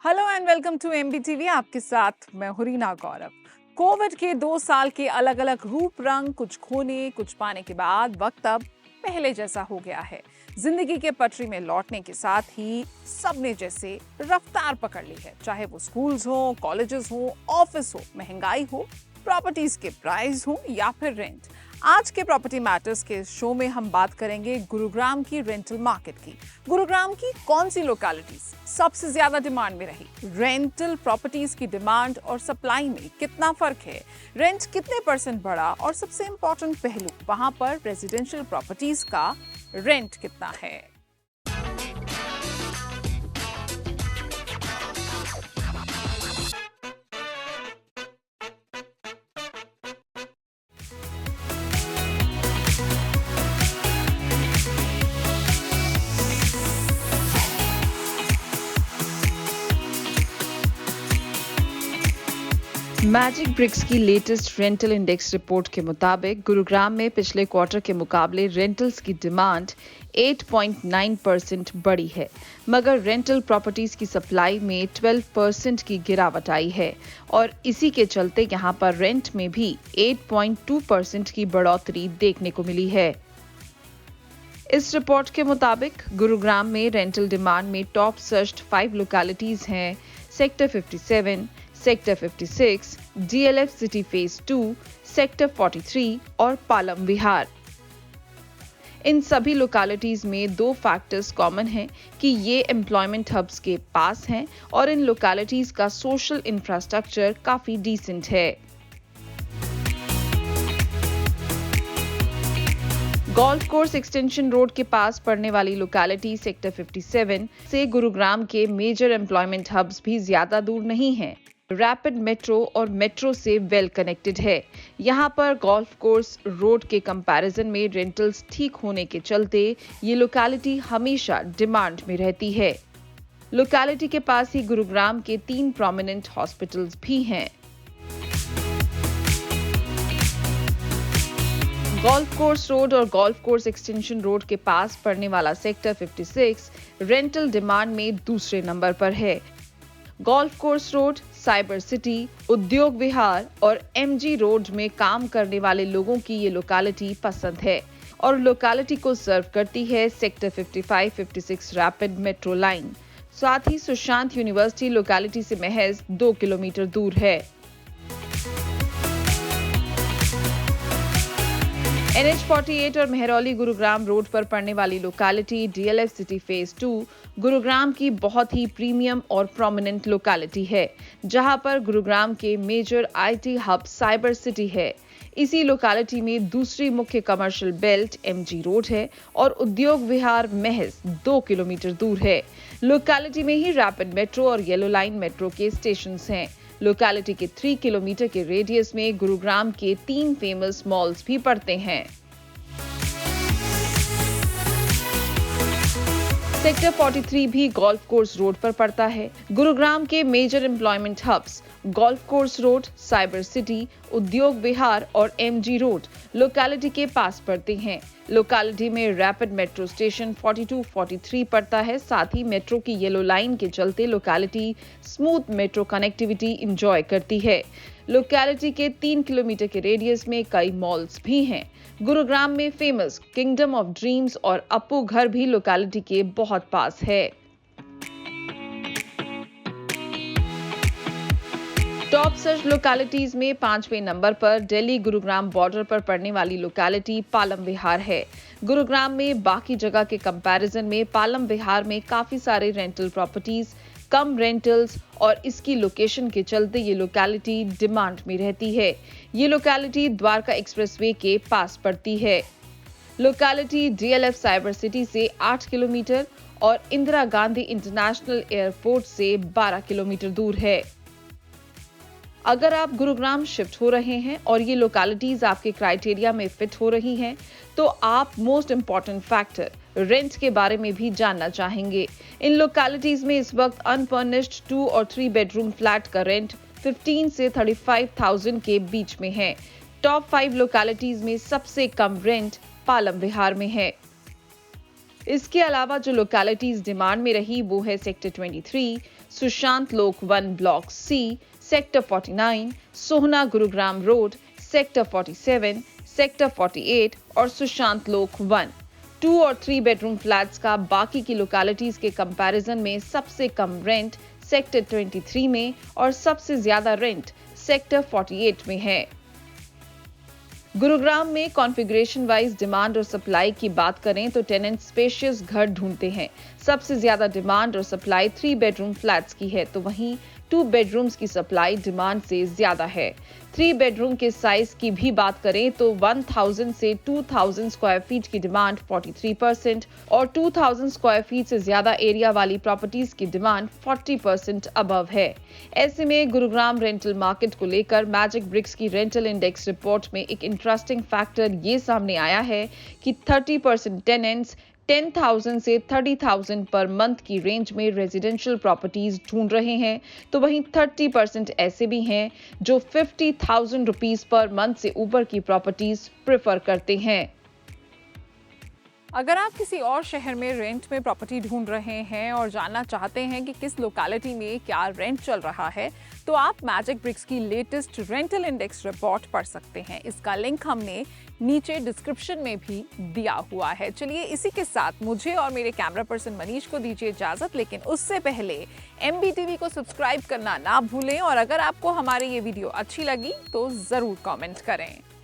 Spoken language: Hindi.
Hello and welcome to MBTV. आपके साथ मैं हुरीना गौरव। कोविड के 2 साल के अलग अलग रूप रंग, कुछ खोने कुछ पाने के बाद वक्त अब पहले जैसा हो गया है। जिंदगी के पटरी में लौटने के साथ ही सबने जैसे रफ्तार पकड़ ली है, चाहे वो स्कूल्स हो, कॉलेजेस हो, ऑफिस हो, महंगाई हो, प्रॉपर्टीज के प्राइस हो या फिर रेंट। आज के प्रॉपर्टी मैटर्स के शो में हम बात करेंगे गुरुग्राम की रेंटल मार्केट की। गुरुग्राम की कौन सी लोकेलिटीज सबसे ज्यादा डिमांड में रही, रेंटल प्रॉपर्टीज की डिमांड और सप्लाई में कितना फर्क है, रेंट कितने परसेंट बढ़ा और सबसे इंपॉर्टेंट पहलू, वहां पर रेजिडेंशियल प्रॉपर्टीज का रेंट कितना है। मैजिक ब्रिक्स की लेटेस्ट रेंटल इंडेक्स रिपोर्ट के मुताबिक गुरुग्राम में पिछले क्वार्टर के मुकाबले रेंटल्स की डिमांड 8.9% बढ़ी है, मगर रेंटल प्रॉपर्टीज की सप्लाई में 12% की गिरावट आई है और इसी के चलते यहां पर रेंट में भी 8.2% की बढ़ोतरी देखने को मिली है। इस रिपोर्ट के मुताबिक गुरुग्राम में रेंटल डिमांड में टॉप सर्च्ड 5 लोकेलिटीज हैं: sector 57, sector 56, DLF city phase 2, sector 43 और पालम विहार। इन सभी लोकेलिटीज में 2 फैक्टर्स कॉमन हैं कि ये एम्प्लॉयमेंट हब्स के पास हैं और इन लोकेलिटीज का सोशल इंफ्रास्ट्रक्चर काफी डिसेंट है। गोल्फ कोर्स एक्सटेंशन रोड के पास पड़ने वाली लोकेलिटी सेक्टर 57 से गुरुग्राम के मेजर एम्प्लॉयमेंट हब्स भी ज्यादा दूर नहीं हैं। रैपिड मेट्रो और मेट्रो से वेल कनेक्टेड है। यहाँ पर गोल्फ कोर्स रोड के कंपैरिजन में रेंटल्स ठीक होने के चलते ये लोकेलिटी हमेशा डिमांड में रहती है। लोकेलिटी के पास ही गुरुग्राम के 3 प्रोमिनेंट हॉस्पिटल्स भी हैं। गोल्फ कोर्स रोड और गोल्फ कोर्स एक्सटेंशन रोड के पास पड़ने वाला सेक्टर 56 रेंटल डिमांड में दूसरे नंबर पर है। Golf course road, cyber city, Udyog Vihar और एमजी रोड में काम करने वाले लोगों की ये लोकेलिटी पसंद है और लोकेलिटी को सर्व करती है सेक्टर 55-56 रैपिड मेट्रो लाइन। साथ ही सुशांत यूनिवर्सिटी लोकेलिटी से महज 2 किलोमीटर दूर है। NH 48 और मेहरौली गुरुग्राम रोड पर पड़ने वाली locality DLF city phase 2 Gurugram की बहुत ही प्रीमियम और प्रोमिनेंट लोकेलिटी है, जहां पर गुरुग्राम के major IT hub cyber city है। इसी लोकेलिटी में दूसरी मुख्य कमर्शियल बेल्ट एमजी रोड है और उद्योग विहार महज 2 किलोमीटर दूर है। लोकेलिटी में ही रैपिड मेट्रो और येलो लाइन मेट्रो के स्टेशन हैं। लोकेलिटी के 3 किलोमीटर के रेडियस में गुरुग्राम के 3 फेमस मॉल्स भी पड़ते हैं। सेक्टर 43 भी गोल्फ कोर्स रोड पर पड़ता है। गुरुग्राम के major employment hubs golf course road, cyber city, Udyog Vihar और एमजी रोड लोकेलिटी के पास पड़ते हैं। लोकेलिटी में रैपिड मेट्रो स्टेशन 42-43 पड़ता है। साथ ही मेट्रो की येलो लाइन के चलते locality smooth metro connectivity enjoy करती है। लोकेलिटी के 3 किलोमीटर के रेडियस में कई मॉल्स भी हैं। गुरुग्राम में फेमस किंगडम ऑफ ड्रीम्स और अपू घर भी लोकेलिटी के बहुत पास है। टॉप सर्च लोकेलिटीज में 5वें नंबर पर दिल्ली गुरुग्राम बॉर्डर पर पड़ने वाली लोकेलिटी पालम विहार है। गुरुग्राम में बाकी जगह के कंपैरिजन में पालम विहार में काफी सारे रेंटल प्रॉपर्टीज, कम रेंटल्स और इसकी लोकेशन के चलते ये लोकेलिटी डिमांड में रहती है। ये लोकेलिटी द्वारका एक्सप्रेसवे के पास पड़ती है। लोकेलिटी डीएलएफ साइबर सिटी से 8 किलोमीटर और इंदिरा गांधी इंटरनेशनल एयरपोर्ट से 12 किलोमीटर दूर है। अगर आप गुरुग्राम शिफ्ट हो रहे हैं और ये लोकेलिटीज आपके क्राइटेरिया में फिट हो रही हैं, तो आप मोस्ट इम्पॉर्टेंट फैक्टर रेंट के बारे में भी जानना चाहेंगे। इन लोकेलिटीज में इस वक्त अनफर्निश्ड 2 और 3 बेडरूम फ्लैट का रेंट 15 से 35,000 के बीच में है। टॉप 5 लोकेलिटीज में सबसे कम रेंट पालम विहार में है। इसके अलावा जो लोकेलिटीज डिमांड में रही वो है सेक्टर 23, सुशांत लोक 1 ब्लॉक सी, सेक्टर 49, सोहना गुरुग्राम रोड, सेक्टर 47, सेक्टर 48 और सुशांत लोक 1। 2 और 3 बेडरूम फ्लैट्स का बाकी की लोकेलिटीज के कंपैरिजन में सबसे कम रेंट सेक्टर 23 में और सबसे ज्यादा रेंट सेक्टर 48 में है। गुरुग्राम में कॉन्फ़िगरेशन वाइज डिमांड और सप्लाई की बात करें तो टेनेंट स्पेशियस घर ढूंढते हैं। सबसे ज्यादा डिमांड और सप्लाई 3 बेडरूम फ्लैट्स की है, तो वहीं 2 बेडरूम्स की सप्लाई डिमांड से ज्यादा है। 3 बेडरूम के साइज की भी बात करें तो 1000 से 2000 स्क्वायर फीट की डिमांड 43% और 2000 स्क्वायर फीट से ज्यादा एरिया वाली प्रॉपर्टीज की डिमांड 40% अबव है। ऐसे में गुरुग्राम रेंटल मार्केट को लेकर मैजिक ब्रिक्स की रेंटल इंडेक्स रिपोर्ट में एक इंटरेस्टिंग फैक्टर ये सामने आया है कि 30% टेनेंट्स 10,000 से 30,000 पर मंथ की रेंज में रेजिडेंशियल प्रॉपर्टीज ढूंढ रहे हैं, तो वहीं 30% ऐसे भी हैं जो 50,000 रुपीस पर मंथ से ऊपर की प्रॉपर्टीज प्रेफर करते हैं। अगर आप किसी और शहर में रेंट में प्रॉपर्टी ढूंढ रहे हैं और जानना चाहते हैं कि किस लोकेलिटी में क्या रेंट चल रहा है, तो आप मैजिक ब्रिक्स की लेटेस्ट रेंटल इंडेक्स रिपोर्ट पढ़ सकते हैं। इसका लिंक हमने नीचे डिस्क्रिप्शन में भी दिया हुआ है। चलिए इसी के साथ मुझे और मेरे कैमरा पर्सन मनीष को दीजिए इजाजत, लेकिन उससे पहले MBTV को सब्सक्राइब करना ना भूलें और अगर आपको हमारी ये वीडियो अच्छी लगी तो जरूर कमेंट करें।